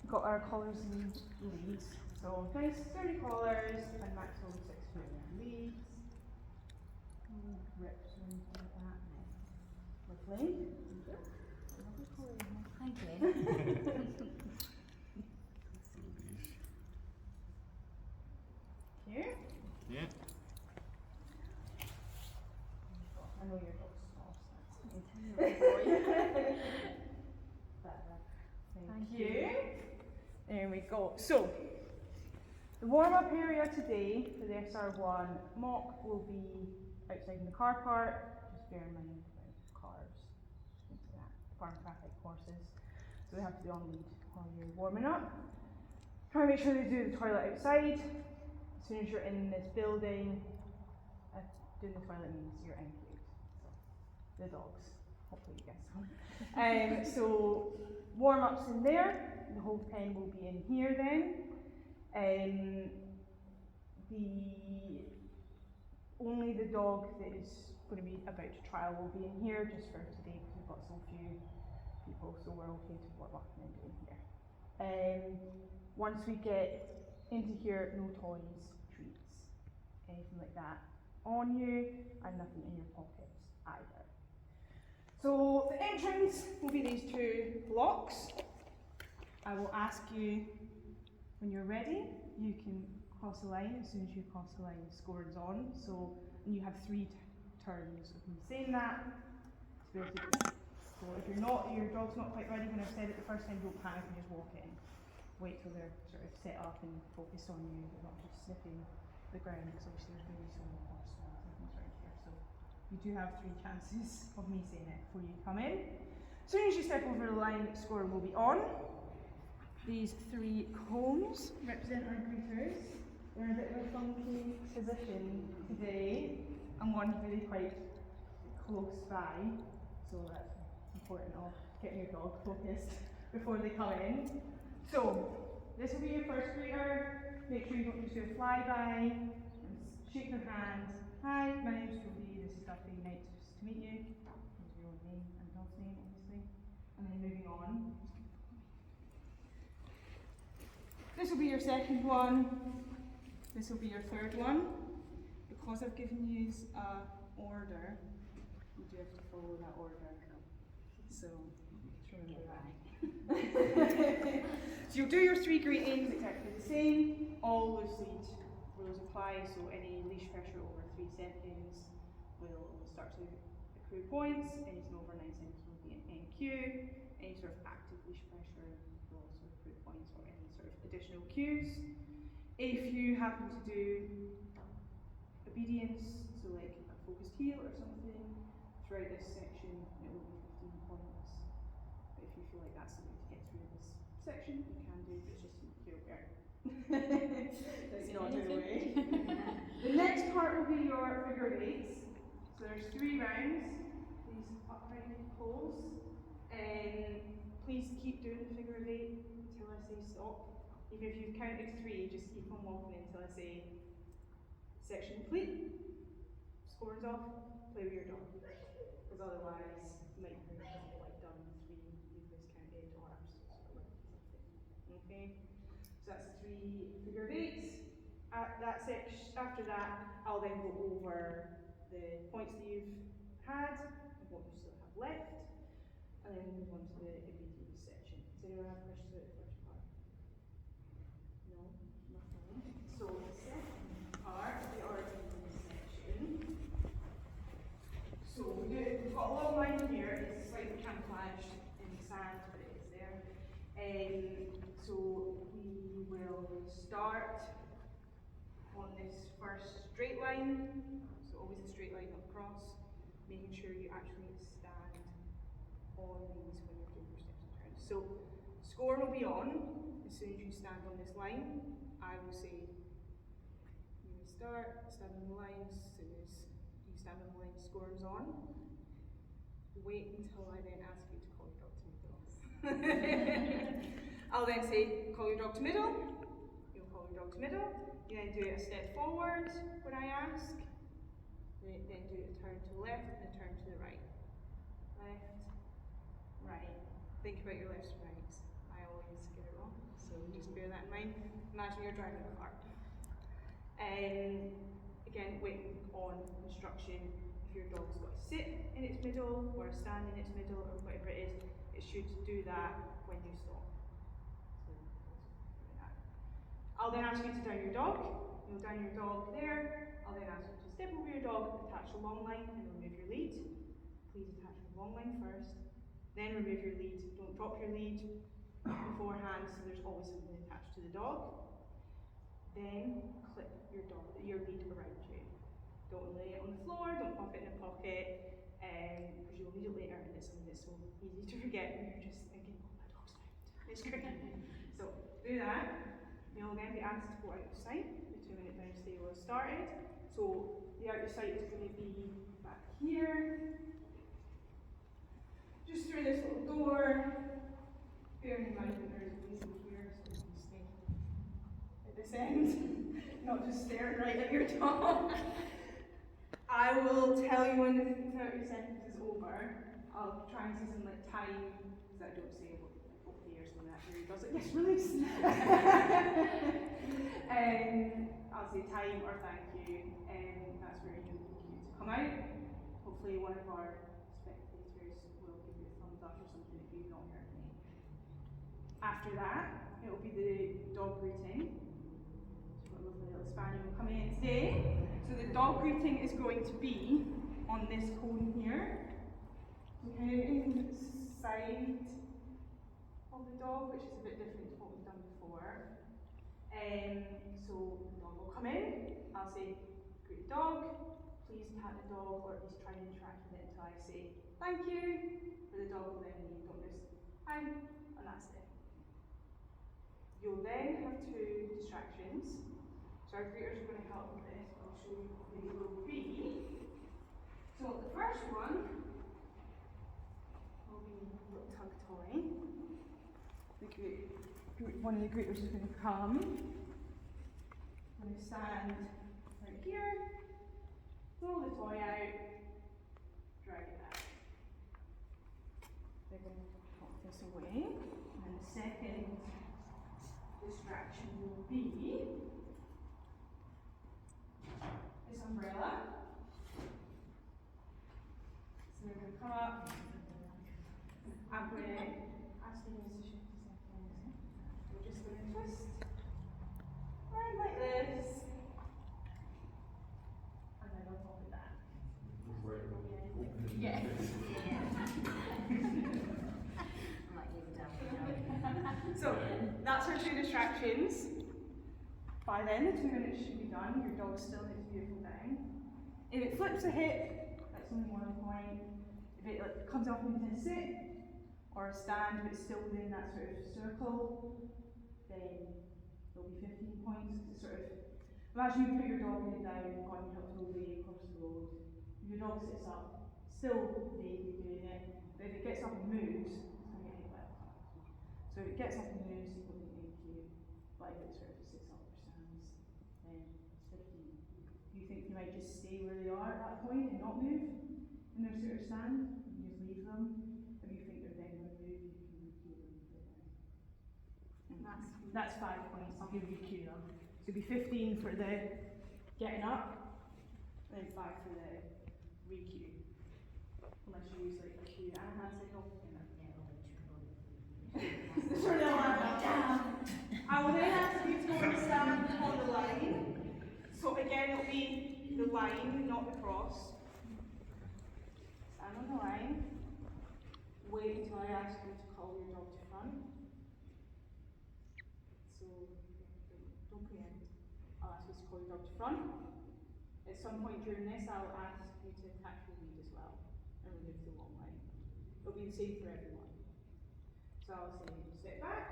got our collars and leads. So nice sturdy collars and maximum 6 foot leads. Rips or anything like that. Lovely. Lovely collar. Thank you. Here. Yeah. I know your dog's small, so that's good. Thank you. There we go. So, the warm-up area today for the SR1 mock will be outside in the car park. Just bear in mind about cars, things like that, farm traffic, horses. So they have to be on lead while you're warming up. Try and make sure they do the toilet outside. As soon as you're in this building, doing the toilet means you're in queue. So, the dogs, hopefully you guess. So warm-ups in there. The whole pen will be in here then. Only the dog that is going to be about to trial will be in here just for today because we've got so few people, so we're okay to warm up and then do in here. Once we get into here, no toys, treats, anything like that on you, and nothing in your pockets either. So the entrance will be these two blocks. I will ask you when you're ready, you can cross the line. As soon as you cross the line, the score is on. So, and you have 3 turns of me saying that to be able to go. So if you're not, your dog's not quite ready when I've said it the first time, don't panic and just walk in. Wait till they're sort of set up and focused on you. They're not just sniffing the ground because obviously there's going to be so many horse smells and things around here. So you do have 3 chances of me saying it before you come in. As soon as you step over the line, the score will be on. These 3 cones represent our greeters. We're in a bit of a funky position today, and one's really quite close by, so that's important of getting your dog focused before they come in. So, this will be your first greeter. Make sure you don't just do a flyby, and shake their hand. Hi, my name is Jodie, this is Duffy, nice to meet you. Here's your own name and dog's name, obviously. And then moving on. This will be your second one. This will be your third one. Because I've given you an order, you do have to follow that order. So, just remember that. So you'll do your 3 greetings exactly the same. All loose lead rules apply, so any leash pressure over 3 seconds will start to accrue points. Anything over 9 seconds will be an NQ. Any sort of active leash pressure will also accrue points or any sort of additional cues. If you happen to do obedience, so like a focused heel or something, throughout this section it will be 15 points. But if you feel like that's the way to get through this section, you can do, but it's just to make you aware. That's not the way. The next part will be your figure of 8s. So there's 3 rounds, these upright pulls. Please keep doing the figure of 8 until I say stop. Even if you've counted 3, just keep on walking until I say section complete. Scores off, play with your dog. Because otherwise, you might have like done 3, you've miscounted, or I'm so sorry, something. Okay? So that's the 3 figure of 8s. At that section, after that, I'll then go over the points that you've had and what you still have left, and then move on to the obedience section. Does anyone have questions about the first part? No? Nothing. So the second part, the ordinary section. So we've got a long line here, it's slightly camouflaged in the sand, but it is there. So we will start on this first straight line, so always a straight line across, making sure you actually stand on these when you're doing your steps and turns. So score will be on as soon as you stand on this line. I will say you may start, stand on the line, as soon as you stand on the line, score is on. Wait until I then ask you to call your dog to middle. I'll then say call your dog to middle, you'll call your dog to middle. You then do a step forward when I ask, then do a turn to the left and a turn to the right. Left, right. Think about your left and right. I always get it wrong. So Imagine you're driving a car. Again, waiting on instruction. If your dog's got to sit in its middle or stand in its middle or whatever it is, it should do that when you stop. So, I'll then ask you to down your dog. You'll down your dog there. I'll then ask you to step over your dog, attach the long line and remove your lead. Please attach the long line first, then remove your lead. Don't drop your lead beforehand, so there's always something attached to the dog. Then clip your lead around you. Don't lay it on the floor, don't pop it in a pocket, because you'll need it later and it's something that's so easy to forget when you're just thinking, oh, my dog's found. It's great. So do that. You'll then be asked to go out of sight. The 2-minute down stay will have started. So the out of sight is going to be back here. Just through this little door. Bearing in mind that there's a window here, so you can stay at this end, not just staring right at your dog. I will tell you when the 30 seconds is over. I'll try and say something like time, because I don't say okay or something that really does it gets released. I'll say time or thank you, and that's where you'll be cue to come out. Hopefully one of our spectators will give you a thumbs up or something if you've not heard me. After that, it will be the dog greeting. So a lovely little spaniel will come in today. So the dog greeting is going to be on this cone here. So kind of inside of the dog, which is a bit different to what we've done before. So the dog will come in. I'll say, greet the dog. Please pat the dog, or at least try and interact with it until I say thank you. But the dog will then leave. Don't just hi, and that's it. You'll then have 2 distractions. So our greeters are going to help with this. I'll show you what they will be. So the first one will be a little tug toy. One of the greeters is going to come. I'm going to stand right here, roll the toy out, drag it back. They're going to pop this away. And the second distraction will be this umbrella. So they're going to come up. I'm going to ask you guys to shift a second. We're just going to twist around like this. And then on top of that. Yes. So that's our 2 distractions. By then the 2 minutes should be done. Your dog still needs beautiful down. If it flips a hip, that's only 1 point. If it comes up into a sit or a stand but it's still within that sort of circle, then there'll be 15 points. It's sort of, imagine you put your dog in it down and gone your little way across the road. If your dog sits up, still vaguely doing it, but if it gets up and moves, it's going to get hit by a car. So if it gets up and moves, you wouldn't make you, but if it sort of sits up or stands, then it's 15. Do you think you might just stay where they are at that point and not move in their sort of stand, and just leave them? If you think they're then going to move, you can recue them for them. That's 5 points, I'll give you cue them. So it'll be 15 for the getting up, and then 5 for the re-cue. Unless you use like a cue and a hand signal. Sure, they'll have that. I will then ask you to go and stand on the line. So again, it'll be the line, not the cross. Stand on the line. Wait until I ask you to call your dog to front. So don't preempt. I'll ask you to call your dog to front. At some point during this, I'll ask you to attach your lead as well and remove the long line. It'll be the same for everyone. So I'll say step back,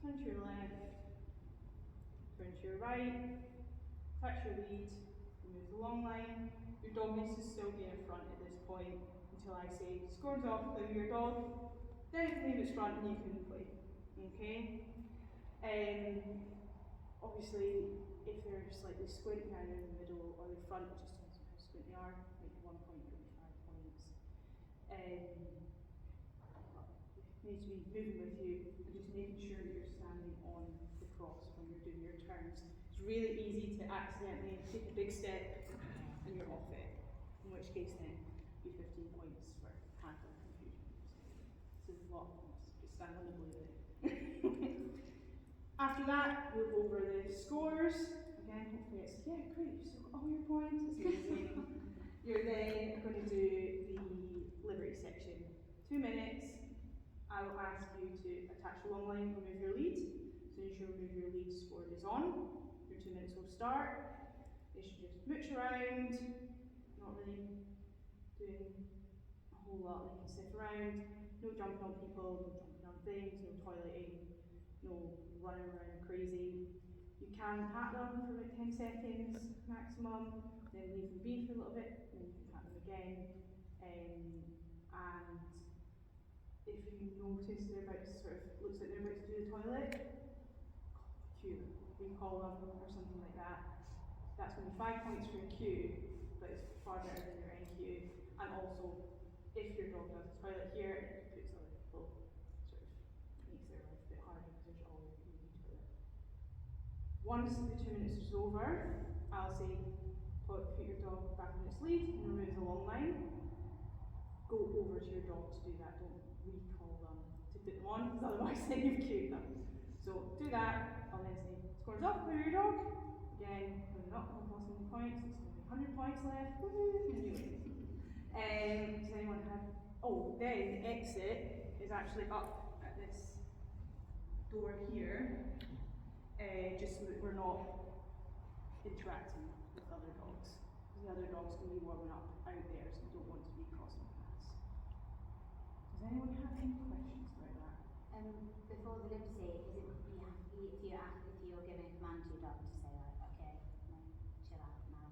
turn to your left, turn to your right, touch your lead, remove the long line. Your dog needs to still be in front at this point until I say scores off, play with your dog. Then you can leave its front and you can play. Okay? Obviously, if they're slightly squinting either in the middle or the front, it just depends on how squint they are. Maybe 1 point, maybe 5 points. needs to be moving with you and just making sure that you're standing on the cross when you're doing your turns. It's really easy to accidentally take a big step and you're off it, in which case then you 15 points for handle confusion. So there's a lot of things, just stand on the blue then. After that, we'll go over the scores. Again, hopefully it's, yeah, great, you still got all your points, it's amazing. You're then going to do the livery section. 2 minutes. I will ask you to attach a long line, remove your lead. As soon as you remove your lead, score is on. Your 2 minutes will start. You should just mooch around, not really doing a whole lot. You can sniff around, no jumping on people, no jumping on things, no toileting, no running around crazy. You can pat them for about 10 seconds maximum, then leave them be for a little bit, then you can pat them again. And if you notice they're about to sort of, looks like they're about to do the toilet, cue them, recall them or something like that. That's going to be 5 points for your cue, but it's far better than your NQ. And also, if your dog does the toilet here, it puts other people, sort of makes their life a bit harder because there's always a toilet. Once the 2 minutes is over, I'll say, put your dog back on its lead and remove the long line. Go over to your dog to do that, don't recall them to put them on, because otherwise then you've cued them. So do that, I'll then say, scores up for your dog. Again, put it up, not lost any points, it's going to be 100 points left, woohoo, and you win. Does anyone have, oh, then the exit is actually up at this door here, just so that we're not interacting with other dogs. The other dogs can be warming up out there, so you don't want to be crossing paths. Does anyone have any questions about that? Before the liberty, is it if you're giving a command to your dog to say like, okay, no, chill out now?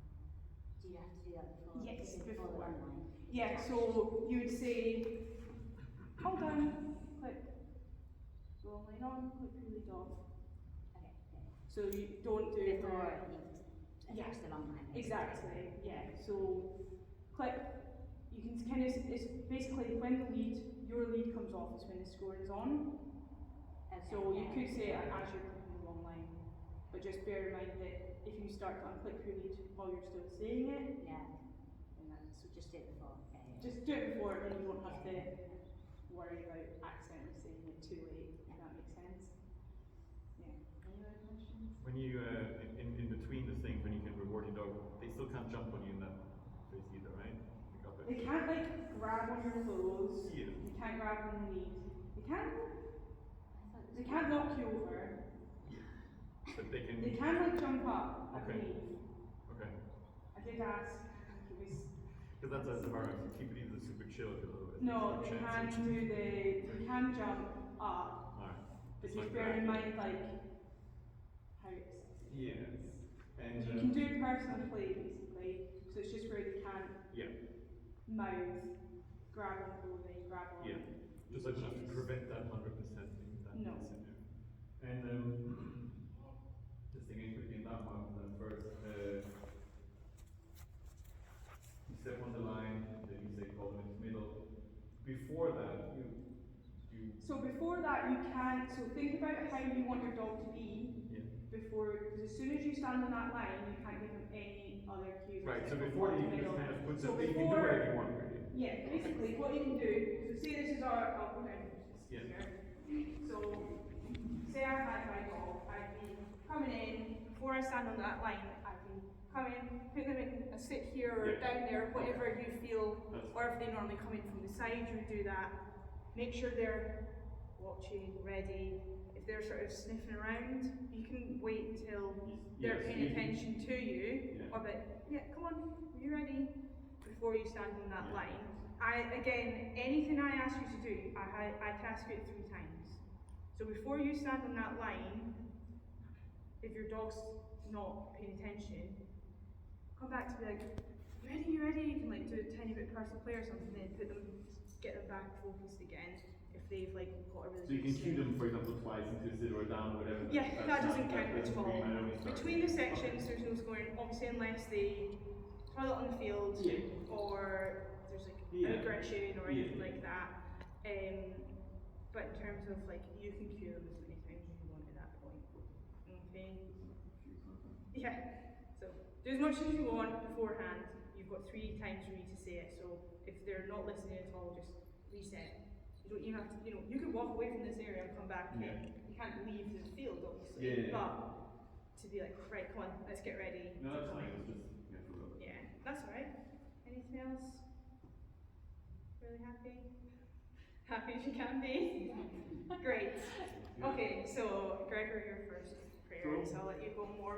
Do you have to do that before? Yes, before the run line? Yeah, so you would say, hold on, click, go line on, click lead off. Okay. So you don't do it before yeah, the long line. exactly, yeah. So click, you can kind of, it's basically when the lead, your lead comes off is when the score is on. Okay, So you could say it as you're clicking the long line, but just bear in mind that if you start to unclick your lead while you're still saying it, yeah. So just do it before. Okay. just do it before, then you won't have to worry about accidentally saying it too late, if that makes sense. Yeah. Any other questions? When you, in between the things, when you can reward your dog, they still can't jump on you in that phase either, right? Pick up it. They can't like grab on your clothes. Yeah. You can't grab on the lead. They can't knock you over. Yeah. But they can. They can like jump up, I Okay. believe. Okay. I did ask. It was Because that's the hard. Keep it either super chill because otherwise. no. there's They no can chance. do they can jump up, Alright. but It's just like bear in that. mind like how accessible. Yeah. it is. And You can do personal play basically. So it's just where they can't yeah. mouth, grab on clothing, grab on. Yeah. Just like enough to prevent that 100% thing. That No. scenario. And just thinking quickly in that one first. You step on the line, then you say call them in the middle. Before that, you So before that, you can't. So think about how you want your dog to be yeah. before, because as soon as you stand on that line, you can't give them any other cues. Right. So except before for you the can middle. just kind of put So the you can do before- whatever you want really. Yeah, basically what you can do. So say this is our. I'll go down Yeah. here. So say I had my dog. I'd be coming in before I stand on that line. I'd be coming, put them in a sit here or Yeah. down there, whatever you feel. That's Or if they normally come in from the side, you would do that. Make sure they're watching, ready. If they're sort of sniffing around, you can wait until they're Yes, paying you can- attention to you. Yeah. Or that, yeah, come on, are you ready? Before you stand on that Yeah. line. Again, anything I ask you to do, I task you it 3 times. So before you stand on that line, if your dog's not paying attention, come back to be like, you ready? You can like do a tiny bit of personal play or something, then get them back focused again. If they've like got a really So you good can cue sniff. them, for example, twice into a sit or down or whatever. Yeah, That's that not- doesn't count that's at all. green, I only start Between the with- sections, there's no scoring, obviously, unless they toilet on the field Yeah. or there's like Yeah. aggression or Yeah. anything like that. But in terms of like, you can cue them as many times as you want at that point. Okay? Yeah. So do as much as you want beforehand. You've got 3 times for me to say it. So if they're not listening at all, just reset. You don't even have to, you can walk away from this area and come back Yeah. in. You can't leave the field, obviously. Yeah. But to be like, right, come on, let's get ready. No, to that's come fine. in. It's just Yeah, that's alright. Anything else? Really happy? Happy as you can be? Great. Okay, so Gregor, your first prayer, so I'll let you go more.